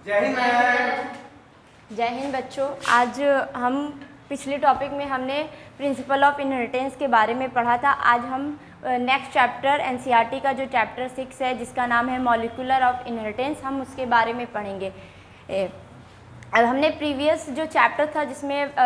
जय हिंद मैम। जय हिंद बच्चों। आज हम पिछले टॉपिक में हमने प्रिंसिपल ऑफ इनहेरिटेंस के बारे में पढ़ा था। आज हम नेक्स्ट चैप्टर एनसीईआरटी का जो चैप्टर 6 है जिसका नाम है मॉलिक्यूलर ऑफ इनहेरिटेंस, हम उसके बारे में पढ़ेंगे। अब हमने प्रीवियस जो चैप्टर था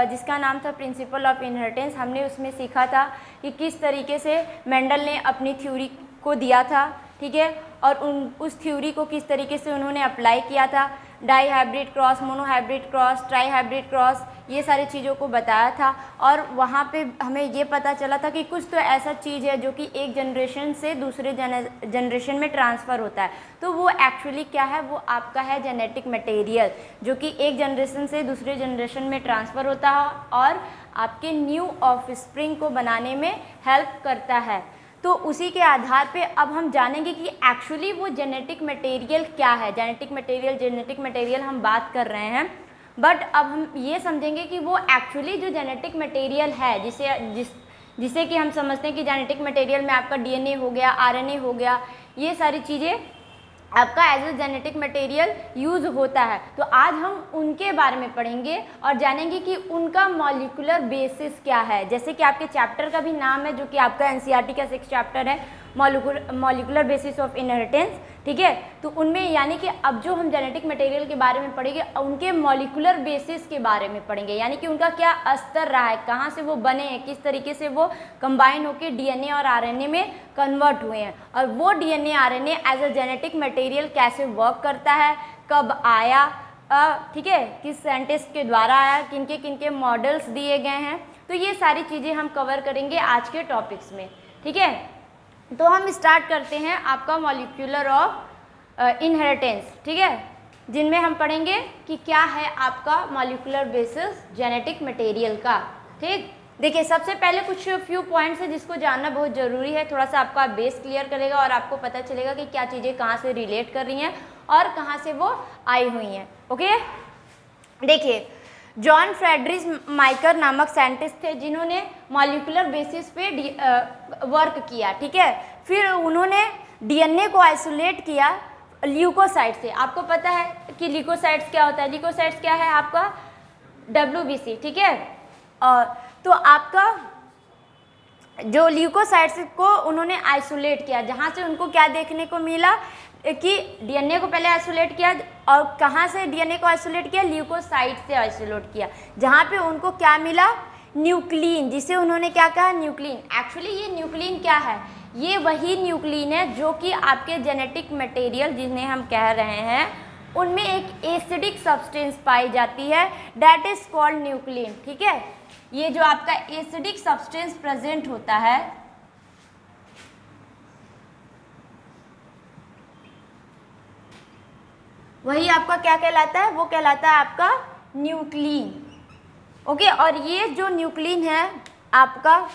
जिसका नाम था प्रिंसिपल ऑफ इनहेरिटेंस, हमने उसमें सीखा था कि किस तरीके से मेंडल ने अपनी थ्योरी को दिया था, ठीक है, और उस थ्योरी को किस तरीके से उन्होंने अप्लाई किया था। Dihybrid cross, monohybrid cross, trihybrid cross, ये सारी चीज़ों को बताया था। और वहाँ पे हमें ये पता चला था कि कुछ तो ऐसा चीज़ है जो कि एक जनरेशन से दूसरे जनरेशन में ट्रांसफ़र होता है। तो वो एक्चुअली क्या है, वो आपका है जेनेटिक मटेरियल, जो कि एक जनरेशन से दूसरे जनरेशन में ट्रांसफ़र होता है और आपके न्यू ऑफस्प्रिंग को बनाने में हेल्प करता है। तो उसी के आधार पे अब हम जानेंगे कि एक्चुअली वो जेनेटिक मटेरियल क्या है। जेनेटिक मटेरियल हम बात कर रहे हैं, बट अब हम ये समझेंगे कि वो एक्चुअली जो जेनेटिक मटेरियल है जिसे कि हम समझते हैं कि जेनेटिक मटेरियल में आपका डीएनए हो गया, आरएनए हो गया, ये सारी चीज़ें आपका as a genetic material use होता है। तो आज हम उनके बारे में पढ़ेंगे और जानेंगे कि उनका मॉलिक्यूलर बेसिस क्या है। जैसे कि आपके चैप्टर का भी नाम है, जो कि आपका एनसीईआरटी का 6 चैप्टर है, मॉलिक्यूलर बेसिस ऑफ इनहेरिटेंस, ठीक है। तो उनमें यानी कि अब जो हम जेनेटिक मटेरियल के बारे में पढ़ेंगे, उनके मॉलिक्यूलर बेसिस के बारे में पढ़ेंगे, यानी कि उनका क्या स्तर रहा है, कहाँ से वो बने हैं, किस तरीके से वो कंबाइन होकर डीएनए और आरएनए में कन्वर्ट हुए हैं, और वो DNA RNA as a genetic material कैसे वर्क करता है, कब आया, ठीक है, किस साइंटिस्ट के द्वारा आया, किनके किनके मॉडल्स दिए गए हैं। तो ये सारी चीज़ें हम कवर करेंगे आज के टॉपिक्स में, ठीक है। तो हम स्टार्ट करते हैं आपका मॉलिक्यूलर ऑफ इनहेरिटेंस, ठीक है, जिनमें हम पढ़ेंगे कि क्या है आपका मॉलिक्यूलर बेसिस जेनेटिक मटेरियल का, ठीक। देखिए, सबसे पहले कुछ फ्यू पॉइंट्स है जिसको जानना बहुत ज़रूरी है। थोड़ा सा आपका बेस क्लियर करेगा और आपको पता चलेगा कि क्या चीज़ें कहाँ से रिलेट कर रही हैं और कहाँ से वो आई हुई हैं, ओके। देखिए, जॉन फ्रेडरिक माइकर नामक साइंटिस्ट थे जिन्होंने मॉलिक्यूलर बेसिस पे वर्क किया, ठीक है। फिर उन्होंने डीएनए को आइसोलेट किया ल्यूकोसाइट से। आपको पता है कि ल्यूकोसाइट्स क्या होता है। ल्यूकोसाइट्स क्या है आपका WBC, ठीक है। और तो आपका जो ल्यूकोसाइट्स को उन्होंने आइसोलेट किया, जहाँ से उनको क्या देखने को मिला कि डीएनए को पहले आइसोलेट किया, और कहाँ से डीएनए को आइसोलेट किया, ल्यूकोसाइट से आइसोलेट किया, जहाँ पे उनको क्या मिला, न्यूक्लिन, जिसे उन्होंने क्या कहा, न्यूक्लिन। एक्चुअली ये न्यूक्लिन क्या है, ये वही न्यूक्लिन है जो कि आपके जेनेटिक मटेरियल जिन्हें हम कह रहे हैं उनमें एक एसिडिक सब्सटेंस पाई जाती है, दैट इज कॉल्ड न्यूक्लिन, ठीक है। ये जो आपका एसिडिक सब्सटेंस प्रेजेंट होता है, वही आपका क्या कहलाता है, वो कहलाता है आपका न्यूक्लिन, ओके। और ये जो न्यूक्लिन है आपका,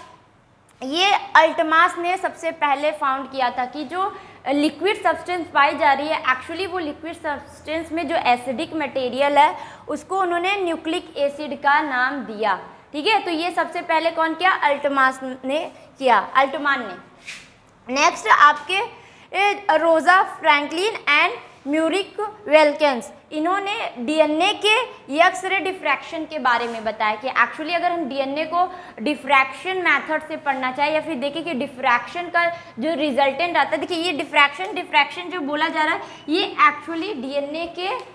ये अल्टमास ने सबसे पहले फाउंड किया था कि जो लिक्विड सब्सटेंस पाई जा रही है, एक्चुअली वो लिक्विड सब्सटेंस में जो एसिडिक मटेरियल है उसको उन्होंने न्यूक्लिक एसिड का नाम दिया, ठीक है। तो ये सबसे पहले कौन किया, अल्टमान ने। नेक्स्ट आपके रोजा फ्रैंकलिन एंड म्यूरिक वेल्केंस, इन्होंने डीएनए के एक्स-रे डिफ्रैक्शन के बारे में बताया कि एक्चुअली अगर हम डीएनए को डिफ्रैक्शन मेथड से पढ़ना चाहें या फिर देखें कि डिफ्रैक्शन का जो रिजल्टेंट आता है, देखिए ये डिफ्रैक्शन जो बोला जा रहा है, ये एक्चुअली डीएनए के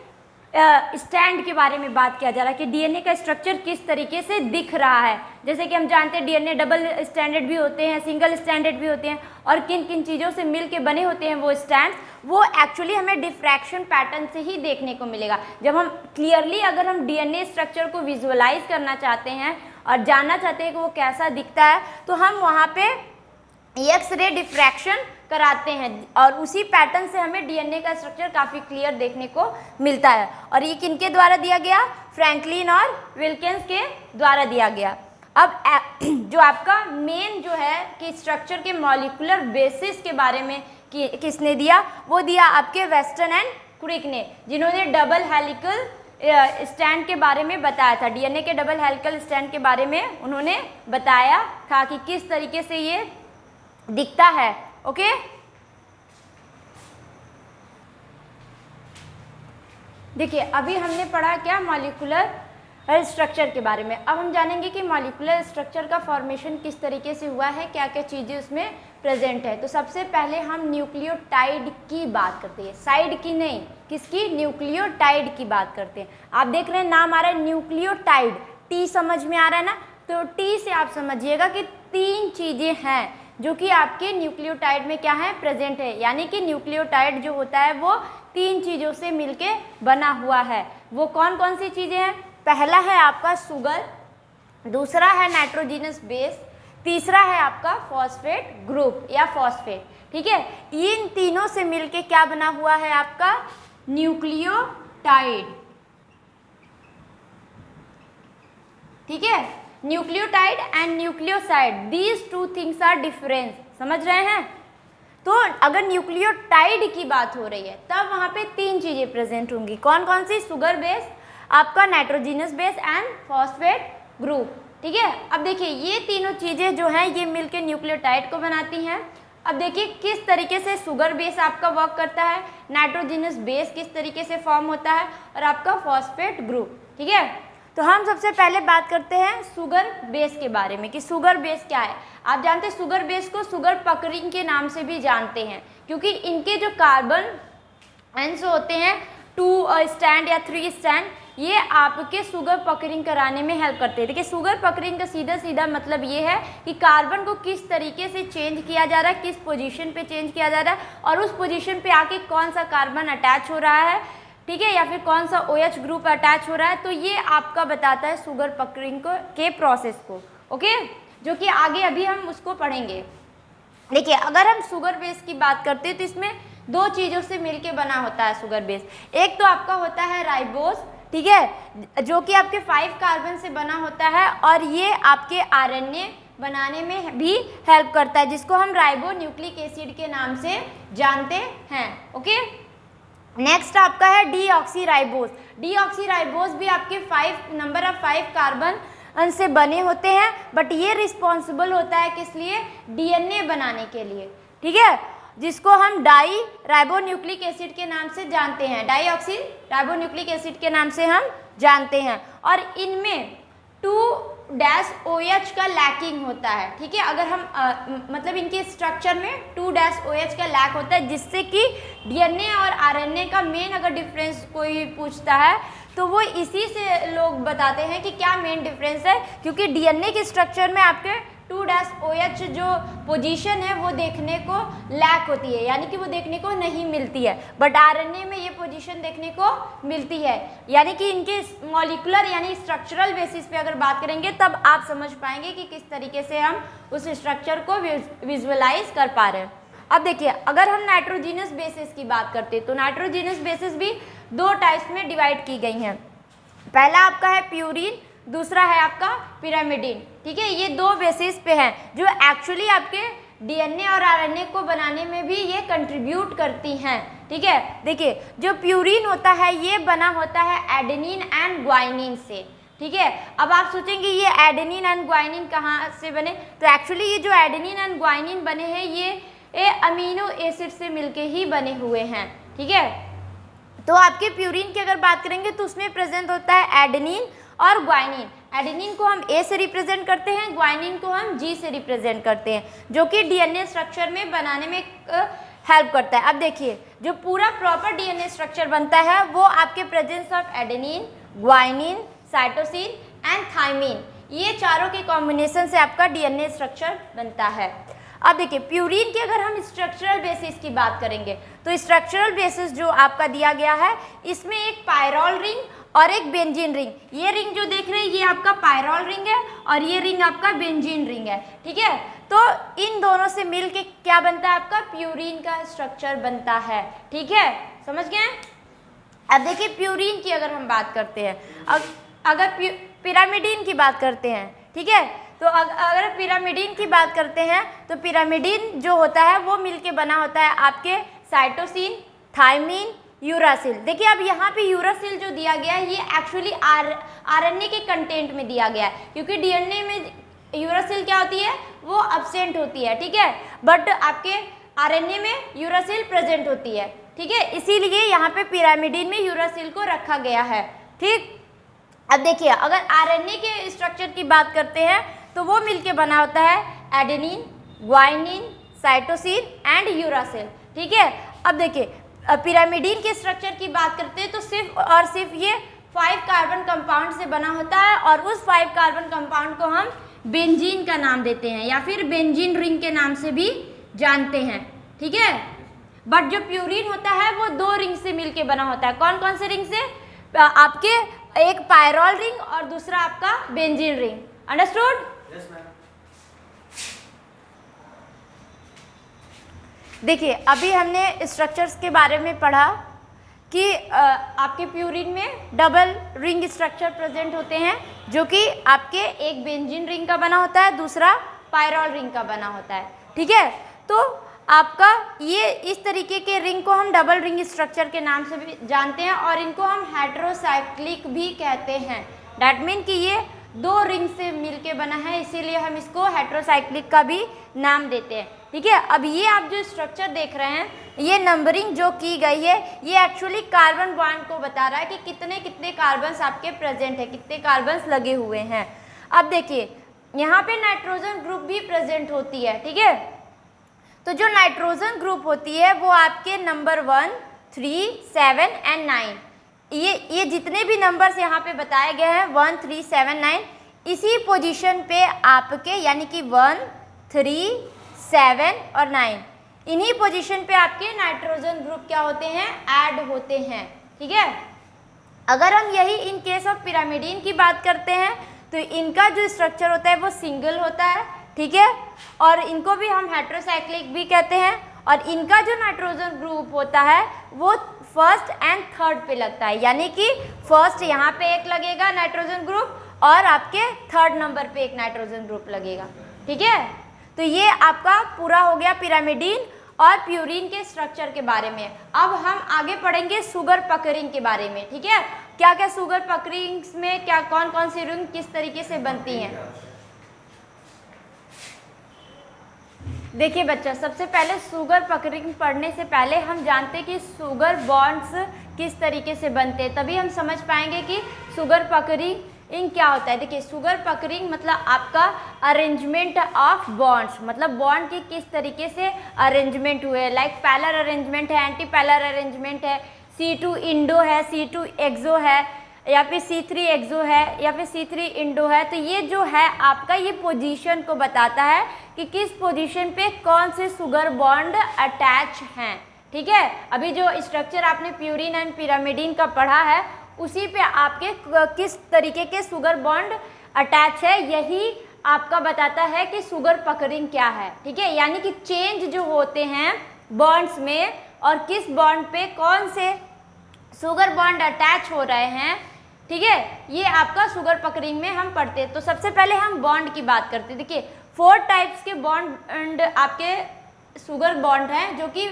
स्टैंड के बारे में बात किया जा रहा है कि डीएनए का स्ट्रक्चर किस तरीके से दिख रहा है। जैसे कि हम जानते हैं डीएनए डबल स्टैंडर्ड भी होते हैं, सिंगल स्टैंडर्ड भी होते हैं, और किन किन चीज़ों से मिल के बने होते हैं वो स्टैंड, वो एक्चुअली हमें डिफ्रैक्शन पैटर्न से ही देखने को मिलेगा। जब हम क्लियरली अगर हम डीएनए स्ट्रक्चर को विजुअलाइज करना चाहते हैं और जानना चाहते हैं कि वो कैसा दिखता है, तो हम वहाँ पे एक्स-रे डिफ्रैक्शन कराते हैं और उसी पैटर्न से हमें डीएनए का स्ट्रक्चर काफ़ी क्लियर देखने को मिलता है। और ये किनके द्वारा दिया गया, फ्रैंकलिन और विल्किंस के द्वारा दिया गया। अब जो आपका मेन जो है कि स्ट्रक्चर के मॉलिक्यूलर बेसिस के बारे में किसने दिया, वो दिया आपके वेस्टन एंड क्रिक ने, जिन्होंने डबल हेलिकल स्टैंड के बारे में बताया था। डीएनए के डबल हेलिकल स्टैंड के बारे में उन्होंने बताया था कि किस तरीके से ये दिखता है, ओके। देखिए अभी हमने पढ़ा क्या, मॉलिक्यूलर स्ट्रक्चर के बारे में। अब हम जानेंगे कि मॉलिक्यूलर स्ट्रक्चर का फॉर्मेशन किस तरीके से हुआ है, क्या क्या चीज़ें उसमें प्रेजेंट है। तो सबसे पहले हम न्यूक्लियोटाइड की बात करते हैं, साइड की नहीं, किसकी, न्यूक्लियोटाइड की बात करते हैं। आप देख रहे हैं नाम आ रहा है न्यूक्लियोटाइड, टी समझ में आ रहा है ना, तो टी से आप समझिएगा कि 3 चीज़ें हैं जो कि आपके न्यूक्लियोटाइड में क्या है, प्रेजेंट है। यानी कि न्यूक्लियोटाइड जो होता है वो 3 चीज़ों से मिलके बना हुआ है। वो कौन कौन सी चीज़ें हैं, पहला है आपका शुगर, दूसरा है नाइट्रोजनस बेस, तीसरा है आपका फॉस्फेट ग्रुप या फॉस्फेट। ठीक है, इन तीनों से मिलके क्या बना हुआ है आपका न्यूक्लियोटाइड। ठीक है, nucleotide and nucleoside, these 2 things are different, समझ रहे हैं। तो अगर न्यूक्लियोटाइड की बात हो रही है तब वहां पे 3 चीजें प्रेजेंट होंगी, कौन कौन सी, शुगर बेस, आपका nitrogenous base and phosphate group. ठीक है, अब देखिए ये तीनों चीजें जो हैं ये मिलके न्यूक्लियोटाइड को बनाती हैं। अब देखिए किस तरीके से शुगर बेस आपका वर्क करता है, नाइट्रोजनस बेस किस तरीके से फॉर्म होता है, और आपका फॉस्फेट ग्रुप। ठीक है, तो हम सबसे पहले बात करते हैं शुगर बेस के बारे में कि शुगर बेस क्या है। आप जानते हैं शुगर बेस को शुगर पकरिंग के नाम से भी जानते हैं, क्योंकि इनके जो कार्बन एंस होते हैं 2 स्टैंड या 3 स्टैंड, ये आपके शुगर पकरिंग कराने में हेल्प करते हैं। देखिए शुगर पकरिंग का सीधा सीधा मतलब ये है कि कार्बन को किस तरीके से चेंज किया जा रहा है, किस पोजीशन पे चेंज किया जा रहा है, और उस पोजीशन पे आके कौन सा कार्बन अटैच हो रहा है, ठीक है, या फिर कौन सा OH ग्रुप अटैच हो रहा है। तो ये आपका बताता है शुगर पकरिंग को के प्रोसेस को, ओके, जो कि आगे अभी हम उसको पढ़ेंगे। देखिए अगर हम शुगर बेस की बात करते हैं तो इसमें 2 चीज़ों से मिलके बना होता है शुगर बेस। एक तो आपका होता है राइबोस, ठीक है, जो कि आपके 5 कार्बन से बना होता है, और ये आपके RNA बनाने में भी हेल्प करता है, जिसको हम राइबो न्यूक्लिक एसिड के नाम से जानते हैं। ओके, नेक्स्ट आपका है डीऑक्सीराइबोस। डीऑक्सीराइबोस भी आपके 5 कार्बन से बने होते हैं, बट ये रिस्पॉन्सिबल होता है किस लिए, DNA बनाने के लिए। ठीक है, जिसको हम डाई राइबोन्यूक्लिक एसिड के नाम से जानते हैं, डाईऑक्सी राइबोन्यूक्लिक एसिड के नाम से हम जानते हैं। और इनमें 2-OH का लैकिंग होता है। ठीक है, अगर हम मतलब इनके स्ट्रक्चर में 2-OH का लैक होता है, जिससे कि DNA और RNA का मेन अगर डिफरेंस कोई पूछता है तो वो इसी से लोग बताते हैं कि क्या मेन डिफरेंस है, क्योंकि DNA के स्ट्रक्चर में आपके 2-OH जो पोजीशन है वो देखने को लैक होती है, यानी कि वो देखने को नहीं मिलती है, बट RNA में ये पोजीशन देखने को मिलती है। यानी कि इनके मॉलिक्यूलर यानी स्ट्रक्चरल बेसिस पे अगर बात करेंगे तब आप समझ पाएंगे कि किस तरीके से हम उस स्ट्रक्चर को विजुअलाइज कर पा रहे हैं। अब देखिए अगर हम नाइट्रोजीनस बेसिस की बात करते हैं तो नाइट्रोजीनस बेसिस भी 2 टाइप्स में डिवाइड की गई हैं। पहला आपका है प्यूरिन, दूसरा है आपका पिरामिडिन। ठीक है, ये 2 बेसिस पे हैं जो एक्चुअली आपके DNA और RNA को बनाने में भी ये कंट्रीब्यूट करती हैं। ठीक है, देखिए जो प्यूरिन होता है ये बना होता है एडेनिन एंड ग्वाइनिन से। ठीक है, अब आप सोचेंगे ये एडेनिन एंड ग्वाइनिन कहाँ से बने, तो एक्चुअली ये जो एडेनिन एंड ग्वाइनिन बने हैं ये अमीनो एसिड से मिलके ही बने हुए हैं। ठीक है, तो आपके प्यूरिन की अगर बात करेंगे तो उसमें प्रेजेंट होता है एडेनिन और ग्वाइनिन। एडेनिन को हम A से रिप्रेजेंट करते हैं, ग्वाइनिन को हम G से रिप्रेजेंट करते हैं, जो कि DNA स्ट्रक्चर में बनाने में हेल्प करता है। अब देखिए जो पूरा प्रॉपर DNA स्ट्रक्चर बनता है वो आपके presence of adenine, guanine, cytosine and thymine, ये चारों के कॉम्बिनेशन से आपका DNA स्ट्रक्चर बनता है। अब देखिए प्यूरिन की अगर हम स्ट्रक्चरल बेसिस की बात करेंगे तो स्ट्रक्चरल बेसिस जो आपका दिया गया है इसमें एक पायरोल रिंग और एक बेंजीन रिंग, ये रिंग जो देख रहे हैं ये आपका पायरोल रिंग है और ये रिंग आपका बेंजीन रिंग है। ठीक है, तो इन दोनों से मिल के क्या बनता है आपका प्यूरिन का स्ट्रक्चर बनता है। ठीक है, समझ गए। अब देखिए प्यूरिन की अगर हम बात करते हैं, अगर पिरामिडिन की बात करते हैं, ठीक है, तो अगर पिरामिडिन की बात करते हैं तो पिरामिडिन जो होता है वो मिलके बना होता है आपके साइटोसिन, थाइमिन, यूरासिल। देखिए अब यहाँ पे यूरासिल जो दिया गया है ये एक्चुअली RNA के कंटेंट में दिया गया है, क्योंकि DNA में यूरासिल क्या होती है वो अब्सेंट होती है। ठीक है, बट आपके RNA में यूरासिल प्रेजेंट होती है। ठीक है, इसीलिए यहाँ पे पिरामिडीन में यूरासिल को रखा गया है। ठीक, अब देखिए अगर आरएनए के स्ट्रक्चर की बात करते हैं तो वो मिलके बना होता है adenine, guanine, cytosine and uracil. ठीक है, अब देखिए पिरामिडीन के स्ट्रक्चर की बात करते हैं तो सिर्फ और सिर्फ ये 5 कार्बन कंपाउंड से बना होता है और उस 5 कार्बन कंपाउंड को हम बेंजीन का नाम देते हैं या फिर बेंजीन रिंग के नाम से भी जानते हैं। ठीक है, बट जो प्यूरिन होता है वो 2 रिंग से मिलके बना होता है। कौन कौन से रिंग से? आपके एक पायरोल रिंग और दूसरा आपका benzene ring. Understood? Yes ma'am. देखिए अभी हमने स्ट्रक्चर्स के बारे में पढ़ा कि आपके प्यूरिन में डबल रिंग स्ट्रक्चर प्रेजेंट होते हैं जो कि आपके एक बेंजीन रिंग का बना होता है, दूसरा पायरोल रिंग का बना होता है। ठीक है, तो आपका ये इस तरीके के रिंग को हम डबल रिंग स्ट्रक्चर के नाम से भी जानते हैं और इनको हम हेटेरोसाइक्लिक भी कहते हैं। डैट मीन कि ये 2 रिंग से मिलके बना है, इसीलिए हम इसको हेटेरोसाइक्लिक का भी नाम देते हैं। ठीक है, अब ये आप जो स्ट्रक्चर देख रहे हैं, ये नंबरिंग जो की गई है ये एक्चुअली कार्बन बॉन्ड को बता रहा है कि कितने कितने कार्बन्स आपके प्रेजेंट है, कितने कार्बन्स लगे हुए हैं। अब देखिए यहाँ पे नाइट्रोजन ग्रुप भी प्रेजेंट होती है। ठीक है, तो जो नाइट्रोजन ग्रुप होती है वो आपके नंबर 1, 3, 7 एंड 9, ये जितने भी नंबर्स यहाँ पे बताए गए हैं 1, 3, 7, 9, इसी पोजीशन पे आपके यानी कि 1, 3, 7 और 9, इन्हीं पोजीशन पे आपके नाइट्रोजन ग्रुप क्या होते हैं? ऐड होते हैं। ठीक है, अगर हम यही इन केस ऑफ पिरामिडीन की बात करते हैं तो इनका जो स्ट्रक्चर होता है वो सिंगल होता है। ठीक है, और इनको भी हम हेटेरोसाइक्लिक भी कहते हैं और इनका जो नाइट्रोजन ग्रुप होता है वो फर्स्ट एंड थर्ड पे लगता है, यानी कि फर्स्ट यहाँ पे एक लगेगा नाइट्रोजन ग्रुप और आपके थर्ड नंबर पे एक नाइट्रोजन ग्रुप लगेगा। ठीक है, तो ये आपका पूरा हो गया पिरामिडीन और प्यूरिन के स्ट्रक्चर के बारे में। अब हम आगे पढ़ेंगे शुगर पकरिंग के बारे में। ठीक है, क्या क्या शुगर पकरिंग में क्या कौन कौन सी रिंग किस तरीके से बनती हैं। देखिए बच्चा, सबसे पहले शुगर पकरिंग पढ़ने से पहले हम जानते हैं कि शुगर बॉन्ड्स किस तरीके से बनते हैं, तभी हम समझ पाएंगे कि शुगर पकरिंग क्या होता है। देखिए शुगर पकरिंग मतलब आपका अरेंजमेंट ऑफ बॉन्ड्स, मतलब बॉन्ड की किस तरीके से अरेंजमेंट हुए हैं। लाइक पैलर अरेंजमेंट है, एंटी पैलर अरेंजमेंट है, C2 इंडो है, C2 एक्सो है या फिर C3 एक्सो है या फिर C3 इंडो है। तो ये जो है आपका ये पोजीशन को बताता है कि किस पोजीशन पे कौन से शुगर बॉन्ड अटैच हैं। ठीक है, अभी जो स्ट्रक्चर आपने प्यूरिन एंड पिरामिडीन का पढ़ा है उसी पे आपके किस तरीके के शुगर बॉन्ड अटैच है यही आपका बताता है कि शुगर पकरिंग क्या है। ठीक है, यानी कि चेंज जो होते हैं बॉन्ड्स में और किस बॉन्ड पे कौन से शुगर बॉन्ड अटैच हो रहे हैं। ठीक है, ये आपका शुगर पकरिंग में हम पढ़ते हैं। तो सबसे पहले हम बॉन्ड की बात करते हैं। देखिए 4 टाइप्स के बॉन्ड आपके शुगर बॉन्ड हैं जो कि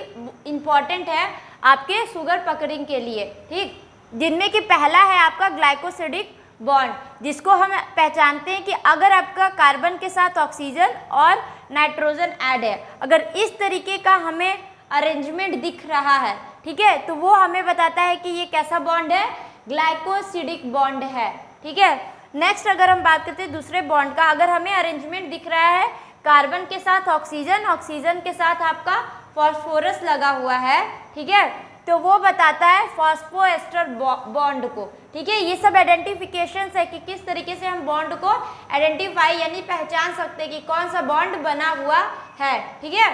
इम्पॉर्टेंट है आपके शुगर पकरिंग के लिए। ठीक, जिनमें कि पहला है आपका ग्लाइकोसिडिक बॉन्ड, जिसको हम पहचानते हैं कि अगर आपका कार्बन के साथ ऑक्सीजन और नाइट्रोजन ऐड है, अगर इस तरीके का हमें अरेंजमेंट दिख रहा है, ठीक है, तो वो हमें बताता है कि ये कैसा बॉन्ड है, ग्लाइकोसिडिक बॉन्ड है। ठीक है, नेक्स्ट अगर हम बात करते हैं दूसरे बॉन्ड का, अगर हमें अरेंजमेंट दिख रहा है कार्बन के साथ ऑक्सीजन, ऑक्सीजन के साथ आपका फॉस्फोरस लगा हुआ है, ठीक है, तो वो बताता है फॉस्फोएस्टर बॉन्ड को। ठीक है, ये सब आइडेंटिफिकेशंस है कि किस तरीके से हम बॉन्ड को आइडेंटिफाई यानी पहचान सकते हैं कि कौन सा बॉन्ड बना हुआ है। ठीक है,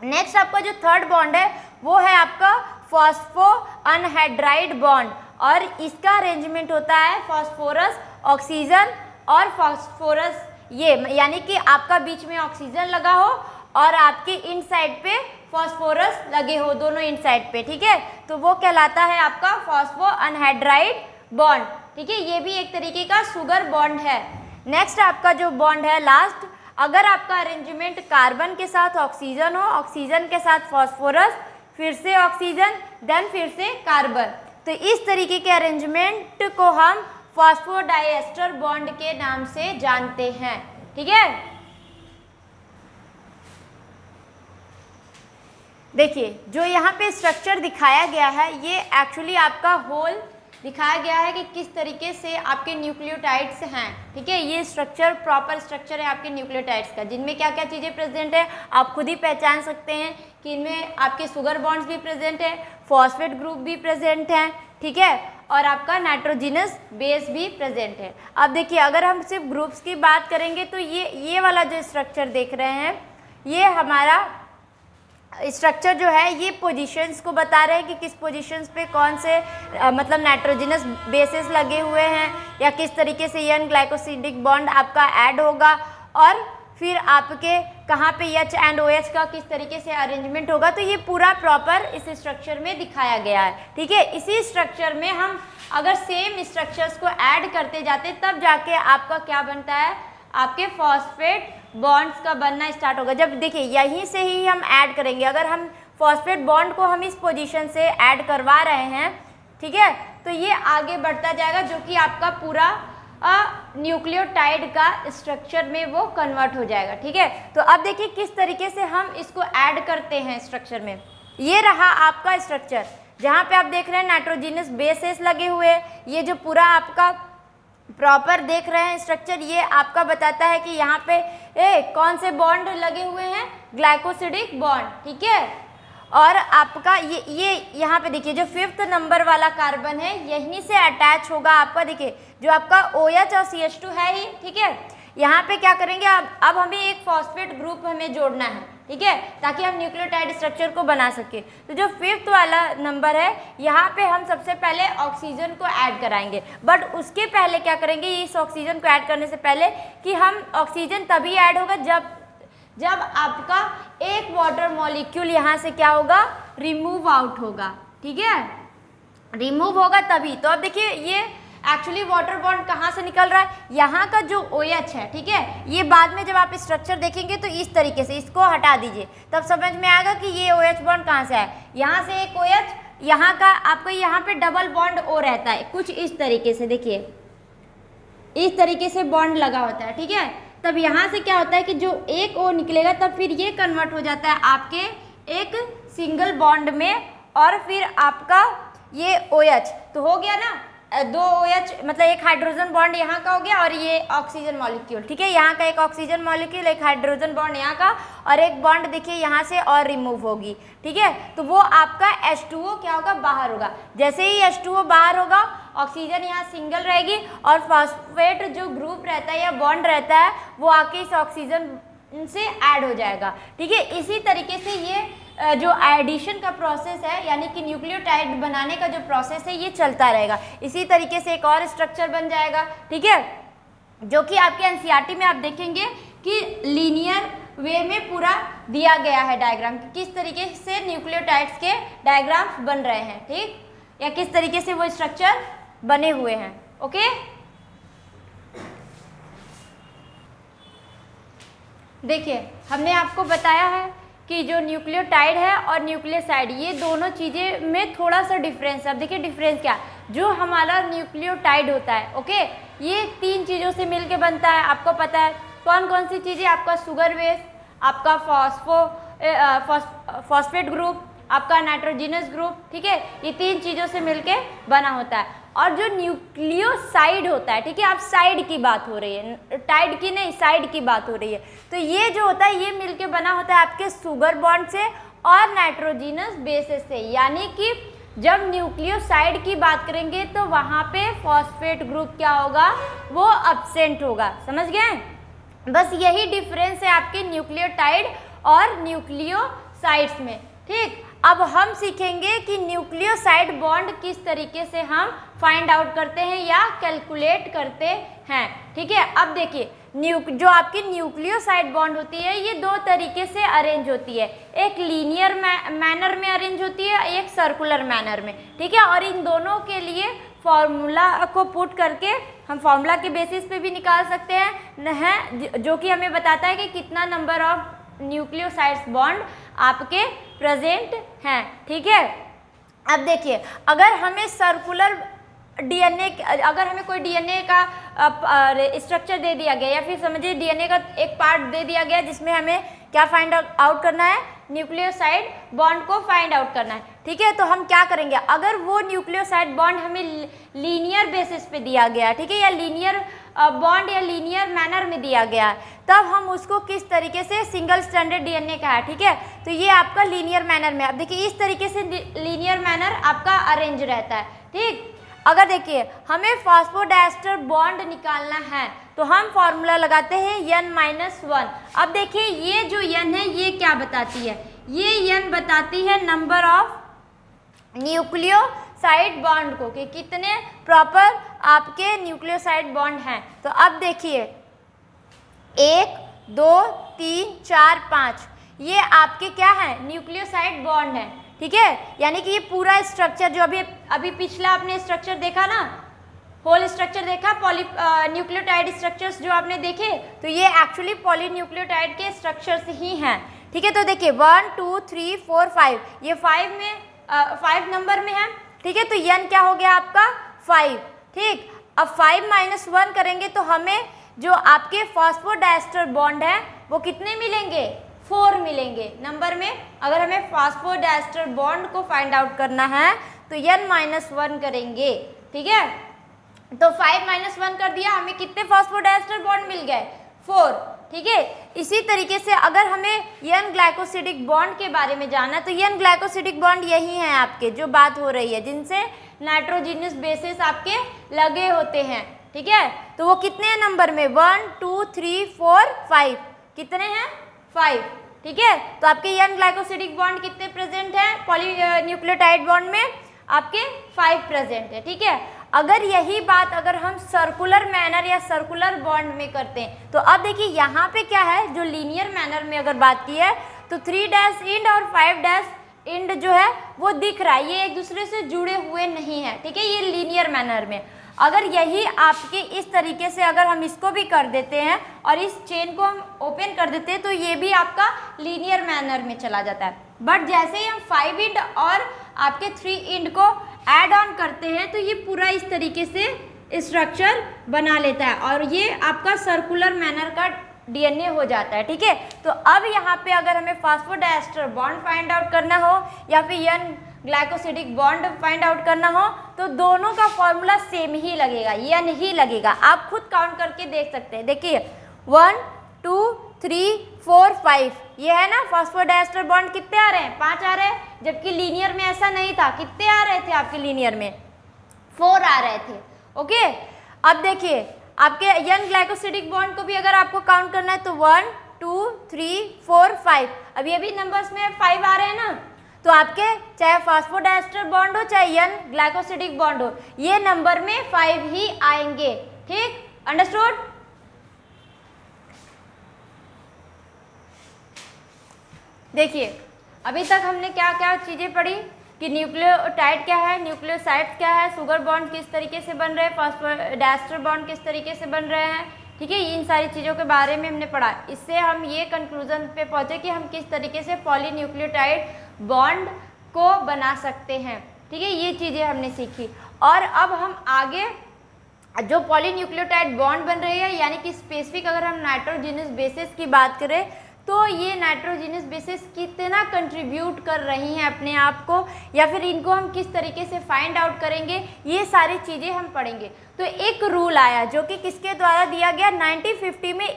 नेक्स्ट आपका जो थर्ड बॉन्ड है वो है आपका फॉस्फो अनहाइड्राइड बॉन्ड और इसका अरेंजमेंट होता है फॉस्फोरस ऑक्सीजन और फॉस्फोरस, ये यानी कि आपका बीच में ऑक्सीजन लगा हो और आपके इन साइड पे फॉस्फोरस लगे हो, दोनों इन साइड पे। ठीक है, तो वो कहलाता है आपका फॉस्फो अनहाइड्राइड बॉन्ड। ठीक है, ये भी एक तरीके का शुगर बॉन्ड है। नेक्स्ट आपका जो बॉन्ड है लास्ट, अगर आपका अरेंजमेंट कार्बन के साथ ऑक्सीजन हो, ऑक्सीजन के साथ फॉस्फोरस, फिर से ऑक्सीजन, देन फिर से कार्बन, तो इस तरीके के अरेंजमेंट को हम फॉस्फोडाइएस्टर बॉन्ड के नाम से जानते हैं। ठीक है, देखिए जो यहाँ पे स्ट्रक्चर दिखाया गया है ये एक्चुअली आपका होल दिखाया गया है कि किस तरीके से आपके न्यूक्लियोटाइड्स हैं, ठीक है। ये स्ट्रक्चर प्रॉपर स्ट्रक्चर है आपके न्यूक्लियोटाइड्स का, जिनमें क्या क्या चीज़ें प्रेजेंट है आप खुद ही पहचान सकते हैं कि इनमें आपके शुगर बॉन्ड्स भी प्रेजेंट है, फॉस्फेट ग्रुप भी प्रेजेंट हैं, ठीक है, और आपका नाइट्रोजिनस बेस भी प्रेजेंट है। अब देखिए अगर हम सिर्फ ग्रुप्स की बात करेंगे तो ये वाला जो स्ट्रक्चर देख रहे हैं ये हमारा स्ट्रक्चर जो है ये पोजीशंस को बता रहे हैं कि किस पोजीशंस पे कौन से मतलब नाइट्रोजिनस बेसेस लगे हुए हैं या किस तरीके से एन ग्लाइकोसिडिक बॉन्ड आपका ऐड होगा और फिर आपके कहाँ पे एच एंड ओ एच का किस तरीके से अरेंजमेंट होगा। तो ये पूरा प्रॉपर इस स्ट्रक्चर में दिखाया गया है, ठीक है। इसी स्ट्रक्चर में हम अगर सेम स्ट्रक्चर्स को ऐड करते जाते तब जाके आपका क्या बनता है, आपके फॉस्फेट बॉन्ड्स का बनना स्टार्ट होगा। जब देखिए यहीं से ही हम ऐड करेंगे, अगर हम फॉस्फेट बॉन्ड को हम इस पोजीशन से ऐड करवा रहे हैं, ठीक है, तो ये आगे बढ़ता जाएगा जो कि आपका पूरा न्यूक्लियोटाइड का स्ट्रक्चर में वो कन्वर्ट हो जाएगा, ठीक है। तो अब देखिए किस तरीके से हम इसको ऐड करते हैं स्ट्रक्चर में। ये रहा आपका स्ट्रक्चर जहाँ पे आप देख रहे हैं नाइट्रोजिनस बेसेस लगे हुए हैं। ये जो पूरा आपका प्रॉपर देख रहे हैं स्ट्रक्चर ये आपका बताता है कि यहाँ पे कौन से बॉन्ड लगे हुए हैं, ग्लाइकोसिडिक बॉन्ड, ठीक है। और आपका ये यहाँ पे देखिए जो 5th नंबर वाला कार्बन है यहीं से अटैच होगा आपका, देखिए जो आपका OH और CH2 है ही, ठीक है। यहाँ पे क्या करेंगे अब हमें एक फॉस्फेट ग्रुप हमें जोड़ना है, ठीक है, ताकि हम न्यूक्लियोटाइड स्ट्रक्चर को बना सके। तो जो 5th वाला नंबर है यहाँ पे हम सबसे पहले ऑक्सीजन को ऐड कराएंगे, बट उसके पहले क्या करेंगे, इस ऑक्सीजन को ऐड करने से पहले कि हम ऑक्सीजन तभी ऐड होगा जब आपका एक वाटर मॉलिक्यूल यहाँ से क्या होगा, रिमूव आउट होगा, ठीक है, रिमूव होगा तभी। तो अब देखिए ये एक्चुअली वाटर बॉन्ड कहाँ से निकल रहा है, यहाँ का जो OH है, ठीक है, ये बाद में जब आप स्ट्रक्चर देखेंगे तो इस तरीके से इसको हटा दीजिए तब समझ में आएगा कि ये OH बॉन्ड कहाँ से है। यहाँ से एक OH, यहाँ का आपका यहाँ पे डबल बॉन्ड O रहता है कुछ इस तरीके से, देखिए इस तरीके से बॉन्ड लगा होता है, ठीक है। तब यहाँ से क्या होता है कि जो एक O निकलेगा तब फिर ये कन्वर्ट हो जाता है आपके एक सिंगल बॉन्ड में और फिर आपका ये OH तो हो गया ना, 2 OH मतलब एक हाइड्रोजन बॉन्ड यहाँ का हो गया और ये ऑक्सीजन मॉलिक्यूल, ठीक है, यहाँ का एक ऑक्सीजन मॉलिक्यूल, एक हाइड्रोजन बॉन्ड यहाँ का और एक बॉन्ड देखिए यहाँ से और रिमूव होगी, ठीक है। तो वो आपका H2O क्या होगा, बाहर होगा। जैसे ही H2O बाहर होगा ऑक्सीजन यहाँ सिंगल रहेगी और फॉस्फेट जो ग्रुप रहता है या बॉन्ड रहता है वो आके इस ऑक्सीजन से ऐड हो जाएगा, ठीक है। इसी तरीके से ये जो एडिशन का प्रोसेस है यानी कि न्यूक्लियोटाइड बनाने का जो प्रोसेस है ये चलता रहेगा। इसी तरीके से एक और स्ट्रक्चर बन जाएगा, ठीक है, जो कि आपके एनसीईआरटी में आप देखेंगे कि लीनियर वे में पूरा दिया गया है डायग्राम, किस तरीके से न्यूक्लियोटाइड्स के डायग्राम्स बन रहे हैं, ठीक, या किस तरीके से वो स्ट्रक्चर बने हुए हैं, ओके। देखिए हमने आपको बताया है कि जो न्यूक्लियोटाइड है और न्यूक्लियोसाइड ये दोनों चीज़ें में थोड़ा सा डिफरेंस है। अब देखिए डिफरेंस क्या, जो हमारा न्यूक्लियोटाइड होता है, ओके, ये 3 चीज़ों से मिलके बनता है, आपको पता है कौन कौन सी चीज़ें, आपका शुगर बेस, आपका फॉस्फेट ग्रुप, आपका नाइट्रोजिनस ग्रुप, ठीक है, ये 3 चीज़ों से मिलके बना होता है। और जो न्यूक्लियोसाइड होता है, ठीक है, आप साइड की बात हो रही है, टाइड की नहीं, साइड की बात हो रही है, तो ये जो होता है ये मिलके बना होता है आपके शुगर बॉन्ड से और नाइट्रोजिनस बेसेस से। यानी कि जब न्यूक्लियोसाइड की बात करेंगे तो वहाँ पे फॉस्फेट ग्रुप क्या होगा, वो अब्सेंट होगा, समझ गए। बस यही डिफरेंस है आपके न्यूक्लियोटाइड और न्यूक्लियोसाइड्स में, ठीक। अब हम सीखेंगे कि न्यूक्लियोसाइड बॉन्ड किस तरीके से हम फाइंड आउट करते हैं या कैलकुलेट करते हैं, ठीक है। अब देखिए जो आपकी न्यूक्लियोसाइड बॉन्ड होती है ये 2 तरीके से अरेंज होती है, एक लीनियर मैनर में अरेंज होती है, एक सर्कुलर मैनर में, ठीक है। और इन दोनों के लिए फॉर्मूला को पुट करके हम फॉर्मूला के बेसिस पे भी निकाल सकते हैं, जो कि हमें बताता है कि कितना नंबर ऑफ न्यूक्लियोसाइड्स बॉन्ड आपके प्रेजेंट हैं, ठीक है। अब देखिए अगर हमें सर्कुलर डीएनए, अगर हमें कोई डीएनए का स्ट्रक्चर दे दिया गया या फिर समझिए डीएनए का एक पार्ट दे दिया गया जिसमें हमें क्या फाइंड आउट करना है, न्यूक्लियोसाइड बॉन्ड को फाइंड आउट करना है। ठीक है, तो हम क्या करेंगे, अगर वो न्यूक्लियोसाइड बॉन्ड हमें लीनियर बेसिस पे दिया गया, ठीक है, या लीनियर बॉन्ड या लीनियर मैनर में दिया गया है, तब हम उसको किस तरीके से सिंगल स्ट्रैंडेड डीएनए का है। ठीक है, तो ये आपका लीनियर मैनर में, अब देखिए इस तरीके से लीनियर मैनर आपका अरेंज रहता है। ठीक, अगर देखिए हमें फॉस्फोडाइस्टर बॉन्ड निकालना है तो हम फॉर्मूला लगाते हैं n-1। अब देखिए ये जो n है ये क्या बताती है, ये n बताती है नंबर ऑफ न्यूक्लियोसाइड बॉन्ड को, कि कितने प्रॉपर आपके न्यूक्लियोसाइड बॉन्ड हैं। तो अब देखिए 1 2 3 4 5 ये आपके क्या है, न्यूक्लियोसाइड बॉन्ड है। ठीक है, यानी कि ये पूरा स्ट्रक्चर जो अभी पिछला आपने स्ट्रक्चर देखा ना, होल स्ट्रक्चर देखा, न्यूक्लियोटाइड स्ट्रक्चर्स जो आपने देखे, तो ये एक्चुअली पॉलीन्यूक्लियोटाइड के स्ट्रक्चर्स ही हैं। ठीक है, तो देखिए 1 2 3 4 5, ये 5 नंबर में है। ठीक है, तो n क्या हो गया आपका 5। ठीक, अब 5 - 1 करेंगे तो हमें जो आपके फॉस्फोडाइस्टर बॉन्ड है वो कितने मिलेंगे, 4 मिलेंगे नंबर में। अगर हमें फॉस्फोडाइस्टर बॉन्ड को फाइंड आउट करना है तो n-1 करेंगे। ठीक है, तो 5 - 1 कर दिया, हमें कितने फॉस्फोडाइस्टर बॉन्ड मिल गए, 4। ठीक है, इसी तरीके से अगर हमें n ग्लाइकोसिडिक बॉन्ड के बारे में जानना है तो n ग्लाइकोसिडिक बॉन्ड यही हैं आपके जो बात हो रही है, जिनसे नाइट्रोजिनस बेसिस आपके लगे होते हैं। ठीक है, तो वो कितने हैं नंबर में, 1 2 3 4 5, कितने हैं 5। ठीक है, तो आपके n ग्लाइकोसिडिक बॉन्ड कितने प्रेजेंट हैं पॉलीन्यूक्लियोटाइड बॉन्ड में, आपके 5 प्रेजेंट है। ठीक है, अगर यही बात अगर हम सर्कुलर मैनर या सर्कुलर बॉन्ड में करते हैं तो अब देखिए यहाँ पे क्या है, जो लीनियर मैनर में अगर बात की है तो 3' इंड और 5' इंड जो है वो दिख रहा है, ये एक दूसरे से जुड़े हुए नहीं है। ठीक है, ये लीनियर मैनर में। अगर यही आपके इस तरीके से अगर हम इसको भी कर देते हैं और इस चेन को हम ओपन कर देते हैं तो ये भी आपका लीनियर मैनर में चला जाता है। बट जैसे ही हम 5 इंड और आपके 3 इंड को ऐड ऑन करते हैं तो ये पूरा इस तरीके से स्ट्रक्चर बना लेता है और ये आपका सर्कुलर मैनर का डीएनए हो जाता है। ठीक है, तो अब यहाँ पे अगर हमें फॉस्फोडाइस्टर बॉन्ड फाइंड आउट करना हो या फिर n glycosidic bond find out करना हो तो दोनों का फॉर्मूला सेम ही लगेगा, n ही लगेगा। आप खुद काउंट करके देख सकते हैं। देखिए 1 2 3 4 5 ये है ना, फॉस्फोडाइस्टर बॉन्ड कितने आ रहे हैं, 5 आ रहे हैं, जबकि लीनियर में ऐसा नहीं था। कितने आ रहे थे आपके लीनियर में, 4 आ रहे थे। ओके, अब देखिए आपके n ग्लाइकोसिडिक बॉन्ड को भी अगर आपको काउंट करना है तो 1 2 3 4 5, अभी अभी नंबर्स में 5 आ रहे हैं ना, तो आपके चाहे फॉस्फोडाइस्टर बॉन्ड हो चाहे n ग्लाइकोसिडिक बॉन्ड हो, ये नंबर में 5 ही आएंगे। ठीक, अंडरस्टूड। देखिए अभी तक हमने क्या क्या चीज़ें पढ़ी कि न्यूक्लियोटाइड क्या है, न्यूक्लियोसाइड क्या है, शुगर बॉन्ड किस तरीके से बन रहे हैं, फॉस्फोडाइस्टर बॉन्ड किस तरीके से बन रहे हैं। ठीक है, इन सारी चीज़ों के बारे में हमने पढ़ा। इससे हम ये कंक्लूजन पे पहुँचे कि हम किस तरीके से पॉलीन्यूक्लियोटाइड बॉन्ड को बना सकते हैं। ठीक है, ये चीज़ें हमने सीखी। और अब हम आगे जो पॉलीन्यूक्लियोटाइड बॉन्ड बन रही है, यानी कि स्पेसिफिक अगर हम नाइट्रोजिनस बेसिस की बात करें तो ये नाइट्रोजिनस बेसिस कितना कंट्रीब्यूट कर रही हैं अपने आप को, या फिर इनको हम किस तरीके से फाइंड आउट करेंगे, ये सारी चीज़ें हम पढ़ेंगे। तो एक रूल आया जो कि किसके द्वारा दिया गया, 1950 में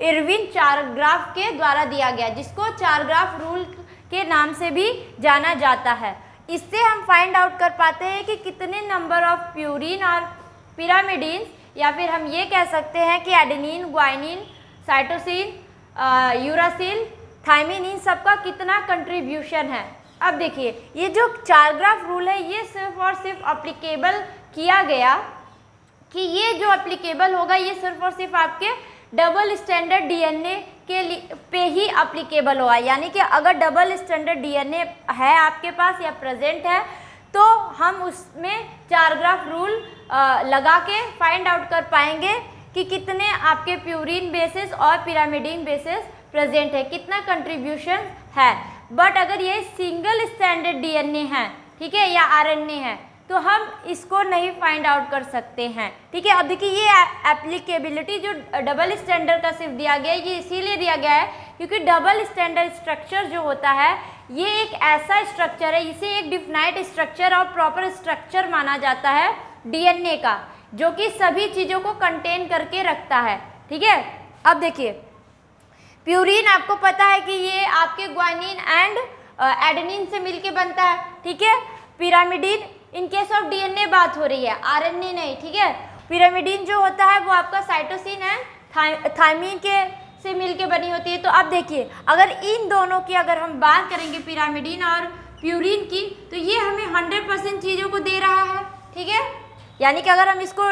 इरविन चारग्राफ के द्वारा दिया गया, जिसको चारग्राफ रूल के नाम से भी जाना जाता है। इससे हम फाइंड आउट कर पाते हैं कि कितने नंबर ऑफ प्यूरिन और पिरामिडीन, या फिर हम ये कह सकते हैं कि adenine, guanine, cytosine, uracil, thymine, इन सब का कितना कंट्रीब्यूशन है। अब देखिए ये जो चारग्राफ रूल है ये सिर्फ और सिर्फ अप्लीकेबल किया गया कि ये जो अप्लीकेबल होगा ये सिर्फ और सिर्फ आपके डबल स्टैंडर्ड डीएनए के पे ही अप्लीकेबल होगा। यानी कि अगर डबल स्टैंडर्ड डीएनए है आपके पास या प्रेजेंट है तो हम उसमें चारग्राफ रूल लगा के फाइंड आउट कर पाएंगे कि कितने आपके प्यूरिन बेसिस और पिरामिडीन बेसिस प्रेजेंट है, कितना कंट्रीब्यूशन है। बट अगर ये सिंगल स्टैंडर्ड डीएनए है, ठीक है, या आरएनए है, तो हम इसको नहीं फाइंड आउट कर सकते हैं। ठीक है, अब देखिए ये एप्लीकेबिलिटी जो डबल स्टैंडर्ड का सिर्फ दिया गया है, ये इसीलिए दिया गया है क्योंकि डबल स्टैंडर्ड स्ट्रक्चर जो होता है ये एक ऐसा स्ट्रक्चर है, इसे एक डिफाइंड स्ट्रक्चर और प्रॉपर स्ट्रक्चर माना जाता है डीएनए का, जो कि सभी चीज़ों को कंटेन करके रखता है। ठीक है, अब देखिए प्यूरीन आपको पता है कि ये आपके ग्वानिन एंड एडेनिन से मिलके बनता है। ठीक है, pyrimidine in case of DNA बात हो रही है, आरएनए नहीं। ठीक है, पिरामिडिन जो होता है वो आपका साइटोसिन है थायमिन के से मिलके बनी होती है। तो अब देखिए अगर इन दोनों की अगर हम बात करेंगे पिरामिडिन और प्यूरिन की, तो ये हमें 100% चीज़ों को दे रहा है। ठीक है, यानी कि अगर हम इसको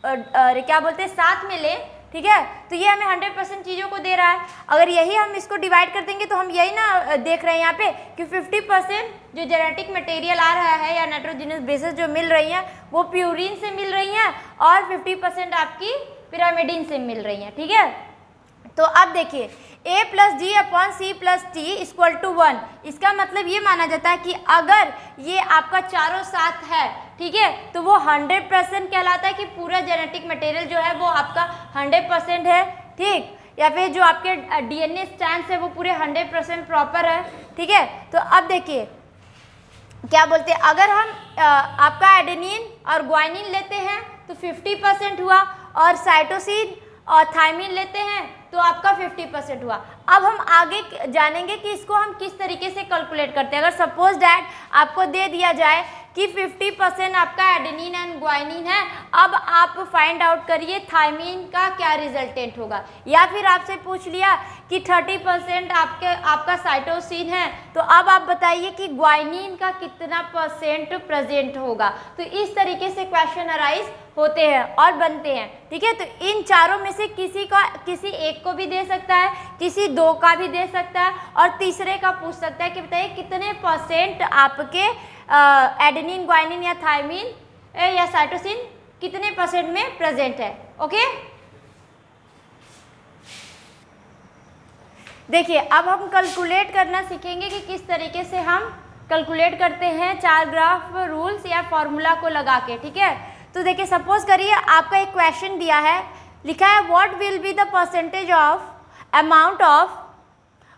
क्या बोलते हैं साथ में लें, ठीक है, तो ये हमें 100% चीज़ों को दे रहा है। अगर यही हम इसको डिवाइड कर देंगे तो हम यही ना देख रहे हैं यहाँ पे कि 50% जो जेनेटिक मटेरियल आ रहा है या नाइट्रोजनस बेसेस जो मिल रही हैं वो प्यूरिन से मिल रही हैं और 50% आपकी पिरामिडिन से मिल रही हैं। ठीक है, तो अब देखिए A+G/C+T=1, इसका मतलब ये माना जाता है कि अगर ये आपका चारों साथ है, ठीक है, तो वो 100% कहलाता है कि पूरा जेनेटिक मटेरियल जो है वो आपका 100% है। ठीक, या फिर जो आपके डीएनए स्ट्रैंड्स है वो पूरे 100% प्रॉपर है। ठीक है, तो अब देखिए क्या बोलते हैं, अगर हम आपका एडेनिन और ग्वानिन लेते हैं तो 50% हुआ और साइटोसिन और थायमिन लेते हैं तो आपका 50% हुआ। अब हम आगे जानेंगे कि इसको हम किस तरीके से कैलकुलेट करते हैं। अगर सपोज डैट आपको दे दिया जाए कि 50% आपका एडेनिन एंड ग्वानिन है, अब आप फाइंड आउट करिए थायमिन का क्या रिजल्टेंट होगा। या फिर आपसे पूछ लिया कि 30% आपका साइटोसिन है, तो अब आप बताइए कि ग्वानिन का कितना % प्रेजेंट होगा। तो इस तरीके से क्वेश्चन अराइज होते हैं और बनते हैं। ठीक है, तो इन चारों में से किसी एक को भी दे सकता है, किसी दो का भी दे सकता है और तीसरे का पूछ सकता है कि बताइए कितने % आपके एडेनिन ग्वानिन या थायमिन या साइटोसिन कितने % में प्रेजेंट है। ओके, देखिए अब हम कैलकुलेट करना सीखेंगे कि किस तरीके से हम कैलकुलेट करते हैं 4 ग्राफ रूल्स या फॉर्मूला को लगा के। ठीक है, तो देखिए सपोज करिए आपका एक क्वेश्चन दिया है, लिखा है what will be the % of amount of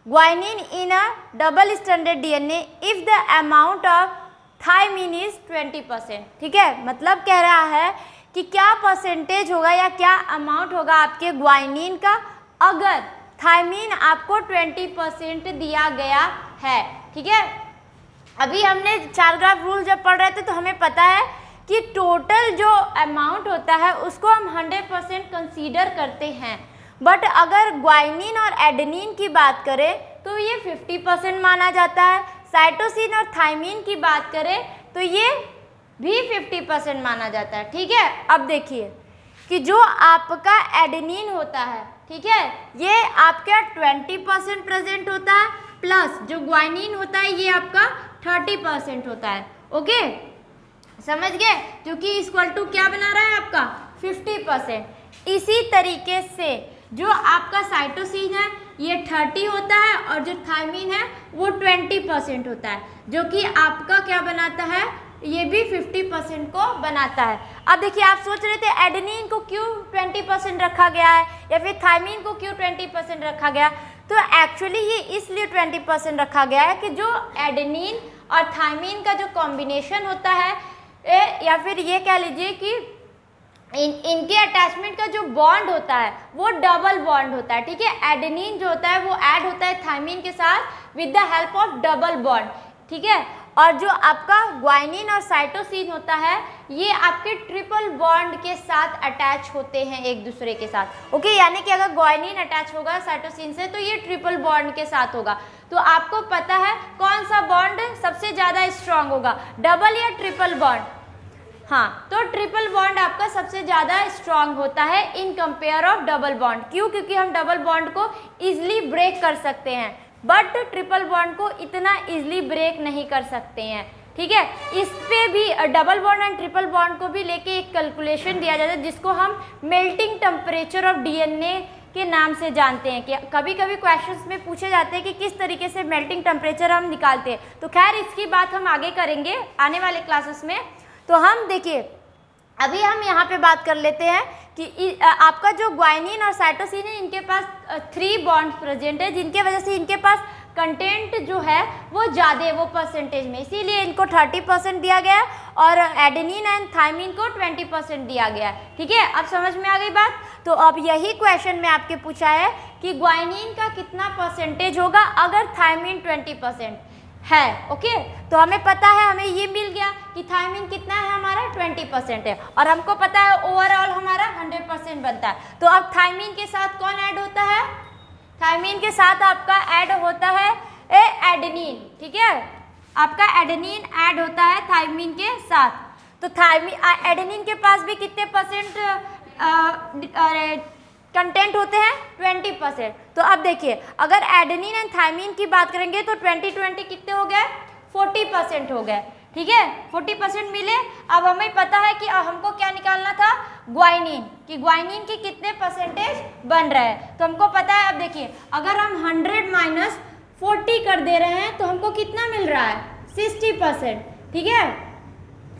guanine in a double standard DNA if the amount of thymine is 20%। ठीक है, मतलब कह रहा है कि क्या % होगा या क्या अमाउंट होगा आपके ग्वानिन का अगर थायमिन आपको 20% दिया गया है। ठीक है, अभी हमने 4 ग्राफ रूल जब पढ़ रहे थे तो हमें पता है कि टोटल जो अमाउंट होता है उसको हम 100% कंसीडर करते हैं, बट अगर ग्वानिन और एडेनिन की बात करें तो ये 50% माना जाता है। साइटोसिन और थायमिन की बात करें तो ये भी 50% माना जाता है। ठीक है, अब देखिए कि जो आपका एडेनिन होता है, ठीक है, ये आपका 20% प्रेजेंट होता है, प्लस जो ग्वानिन होता है ये आपका 30% होता है। ओके, समझ गए, क्योंकि इक्वल टू क्या बना रहा है आपका 50%। इसी तरीके से जो आपका साइटोसिन है ये 30 होता है और जो थायमिन है वो 20% होता है, जो कि आपका क्या बनाता है, ये भी 50% को बनाता है। अब देखिए आप सोच रहे थे एडेनिन को क्यों 20% रखा गया है या फिर थायमिन को क्यों 20% रखा गया, तो एक्चुअली ये इसलिए 20% रखा गया है कि जो एडेनिन और थायमिन का जो कॉम्बिनेशन होता है या फिर ये कह लीजिए कि इनके अटैचमेंट का जो बॉन्ड होता है वो डबल बॉन्ड होता है। ठीक है, एडेनिन जो होता है वो ऐड होता है थायमिन के साथ with the help of double bond. ठीक है, और जो आपका ग्वानिन और साइटोसिन होता है ये आपके ट्रिपल बॉन्ड के साथ अटैच होते हैं एक दूसरे के साथ। ओके, यानी कि अगर ग्वानिन अटैच होगा साइटोसिन से तो ये ट्रिपल बॉन्ड के साथ होगा। तो आपको पता है कौन सा बॉन्ड सबसे ज़्यादा स्ट्रांग होगा, डबल या ट्रिपल बॉन्ड? हाँ, तो ट्रिपल बॉन्ड आपका सबसे ज़्यादा स्ट्रांग होता है in compare of double bond. क्यों? क्योंकि हम डबल बॉन्ड को ईजिली ब्रेक कर सकते हैं, बट ट्रिपल बॉन्ड को इतना ईजिली ब्रेक नहीं कर सकते हैं। ठीक है, इस पे भी double bond and triple bond को भी लेके एक कैलकुलेशन दिया जाता है जिसको हम मेल्टिंग टेम्परेचर ऑफ डीएनए के नाम से जानते हैं। कि कभी कभी क्वेश्चंस में पूछे जाते हैं कि किस तरीके से मेल्टिंग टेम्परेचर हम निकालते हैं, तो खैर इसकी बात हम आगे करेंगे आने वाले क्लासेस में। तो हम देखिए अभी हम यहाँ पे बात कर लेते हैं कि आपका जो ग्वाइनिन और साइटोसिन है, इनके पास 3 बॉन्ड्स प्रेजेंट है, जिनके वजह से इनके पास कंटेंट जो है वो ज़्यादा है, वो परसेंटेज में, इसीलिए इनको 30% दिया गया है और एडेनिन एंड थायमिन को 20% दिया गया है। ठीक है, अब समझ में आ गई बात। तो अब यही क्वेश्चन में आपके पूछा है कि ग्वाइनिन का कितना परसेंटेज होगा अगर थायमिन 20% है। ओके, तो हमें पता है, हमें ये मिल गया कि थायमिन कितना है हमारा 20% है, और हमको पता है ओवरऑल हमारा 100% बनता है। तो अब थायमिन के साथ कौन ऐड होता है? थायमिन के साथ आपका ऐड होता है एडेनिन। ठीक है, आपका एडेनिन ऐड होता है थायमिन के साथ। तो थायमिन एडेनिन के पास भी कितने परसेंट कंटेंट होते हैं? 20%। तो अब देखिए अगर एडेनिन एंड थायमिन की बात करेंगे तो 20-20 कितने हो गए? 40% हो गए। ठीक है, 40% मिले। अब हमें पता है कि हमको क्या निकालना था? ग्वाइनिन, कि ग्वाइनिन की कितने परसेंटेज बन रहा है। तो हमको पता है, अब देखिए अगर हम 100 - 40 कर दे रहे हैं तो हमको कितना मिल रहा है? 60%। ठीक है,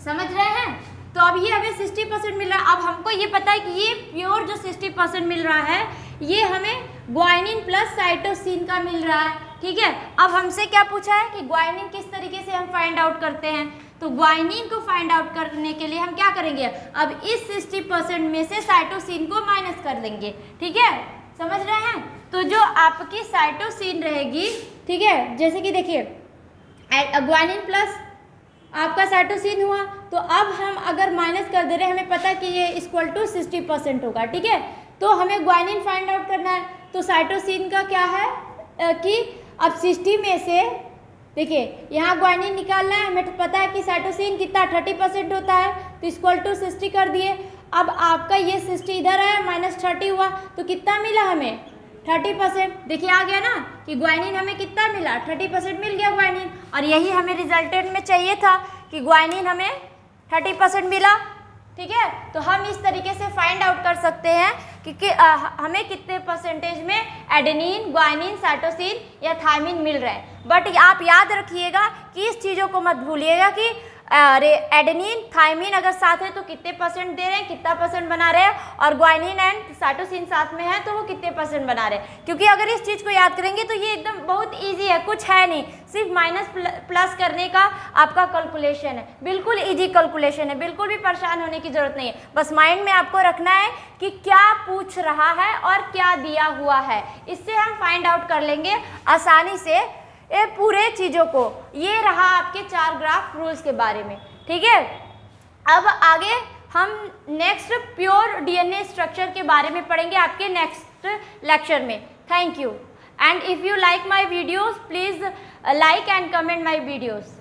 समझ रहे हैं? तो अब ये हमें 60% मिल रहा है। अब हमको ये पता है कि ये प्योर जो 60% मिल रहा है ये हमें ग्वाइनिन प्लस साइटोसिन का मिल रहा है। ठीक है, अब हमसे क्या पूछा है कि ग्वाइनिन किस तरीके से हम फाइंड आउट करते हैं। तो ग्वाइनिन को फाइंड आउट करने के लिए हम क्या करेंगे? अब इस 60% में से साइटोसिन को माइनस कर देंगे। ठीक है, समझ रहे हैं? तो जो आपकी साइटोसिन रहेगी, ठीक है, जैसे कि देखिए ग्वाइनिन प्लस आपका साइटोसिन हुआ, तो अब हम अगर माइनस कर दे रहे हैं, हमें पता है कि ये इक्वल टू 60% होगा। ठीक है, तो हमें ग्वाइनिन फाइंड आउट करना है। तो साइटोसिन का क्या है कि अब 60 में से देखिए यहाँ ग्वाइनिन निकालना है, हमें पता है कि साइटोसिन कितना 30% होता है, तो इक्वल टू 60 कर दिए। अब आपका ये 60 इधर है, -30 हुआ, तो कितना मिला हमें? 30%। देखिए आ गया ना कि ग्वाइनिन हमें कितना मिला? 30% मिल गया ग्वाइनिन, और यही हमें रिजल्टेंट में चाहिए था कि ग्वाइनिन हमें 30% मिला। ठीक है, तो हम इस तरीके से फाइंड आउट कर सकते हैं कि हमें कितने परसेंटेज में एडेनिन, ग्वाइनिन, साइटोसिन या थायमिन मिल रहे हैं। बट आप याद रखिएगा कि इस चीज़ों को मत भूलिएगा कि एडेनिन, थायमिन अगर साथ है तो कितने परसेंट दे रहे हैं, कितना परसेंट बना रहे हैं, और ग्वाइनिन एंड साइटोसिन साथ में है तो वो कितने परसेंट बना रहे हैं। क्योंकि अगर इस चीज़ को याद करेंगे तो ये एकदम बहुत इजी है, कुछ है नहीं, सिर्फ माइनस प्लस करने का आपका कैलकुलेशन है। बिल्कुल इजी कैलकुलेशन है, बिल्कुल भी परेशान होने की जरूरत नहीं है। बस माइंड में आपको रखना है कि क्या पूछ रहा है और क्या दिया हुआ है, इससे हम फाइंड आउट कर लेंगे आसानी से ये पूरे चीज़ों को। ये रहा आपके 4 ग्राफ रूल्स के बारे में। ठीक है, अब आगे हम नेक्स्ट प्योर डीएनए स्ट्रक्चर के बारे में पढ़ेंगे आपके नेक्स्ट लेक्चर में। Thank you, and if you like my videos please like and comment my videos.